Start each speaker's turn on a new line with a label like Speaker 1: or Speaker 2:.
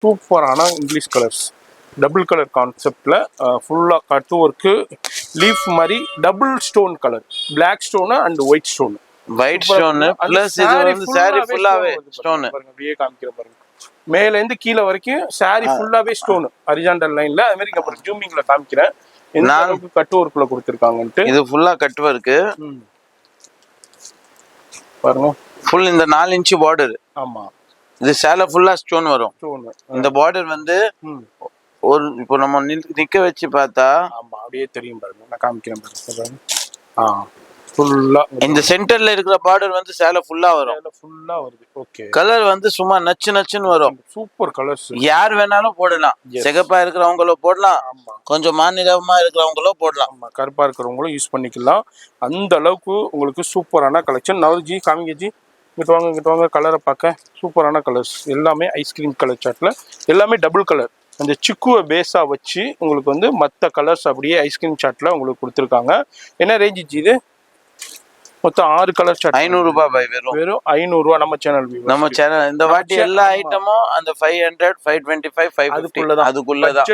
Speaker 1: சூப்பரான English colours. Double colour கான்செப்ட்ல ஃபுல்லா கட் ஒர்க்கு லீஃப் மாதிரி double stone colour, black stone and white stone.
Speaker 2: White stone plus இது வந்து saree ஃபுல்லாவே ஸ்டோன்.
Speaker 1: பாருங்க அப்படியே காமிக்கிற பாருங்க, மேல இருந்து கீழ வரைக்கும் saree ஃபுல்லாவே ஸ்டோன் ஹரிசாண்டல் லைன்ல. அது மாதிரி அப்புறம் ஜூமிங்ல காமிக்கிறேன் எந்த அளவுக்கு கட் ஒர்க்ல கொடுத்திருக்காங்கன்ட்டு.
Speaker 2: இது ஃபுல்லா கட் ஒர்க்
Speaker 1: பாருங்க,
Speaker 2: ஃபுல் இந்த 4 இன்ச் பார்டர்.
Speaker 1: ஆமா,
Speaker 2: இது சேலை ஃபுல்லா ஸ்டோன் வரும். இந்த பார்டர் வந்து ஒரு இப்போ நம்ம நிக்க வச்சு பார்த்தா
Speaker 1: ஆமா அப்படியே தெரியும் பாருங்க. நான் காமிக்கிறேன் பாருங்க. ஃபுல்லா
Speaker 2: இந்த சென்டர்ல இருக்கிற பார்டர் வந்து சேலை ஃபுல்லா வரும்.
Speaker 1: ஃபுல்லா வருது. ஓகே,
Speaker 2: கலர் வந்து சும்மா நச்சு நச்சுன்னு வரும்.
Speaker 1: Super colours.
Speaker 2: யார் வேணாலும் போடலாம். சிகப்பா இருக்கிறவங்களும் போடலாம், கொஞ்சம் மாநிலமா இருக்கிறவங்களும் போடலாம்,
Speaker 1: கருப்பா இருக்கிறவங்களும் யூஸ் பண்ணிக்கலாம். அந்த அளவுக்கு உங்களுக்கு சூப்பரான கலெக்ஷன். நவர்ஜி காமிங்கஜி, இங்கிட்ட வாங்க கலரை பார்க்க. சூப்பரான கலர்ஸ் எல்லாமே ஐஸ்கிரீம் கலர் சார்ட்ல எல்லாமே டபுள் கலர். அந்த சிக்குவை பேஸா வச்சு உங்களுக்கு வந்து மற்ற கலர்ஸ் அப்படியே ஐஸ்கிரீம் சார்ட்ல உங்களுக்கு கொடுத்துருக்காங்க. என்ன ரேஞ்ச் இது? மொத்தம் 6 கலர் சார்ட்.
Speaker 2: 500 ரூபாய் பை. வெறும்
Speaker 1: 500 ரூபாய். நம்ம சேனல்
Speaker 2: இந்த வாட்டி எல்லா ஐட்டமும் அந்த 500, 525, 550 அதுக்குள்ளதான்.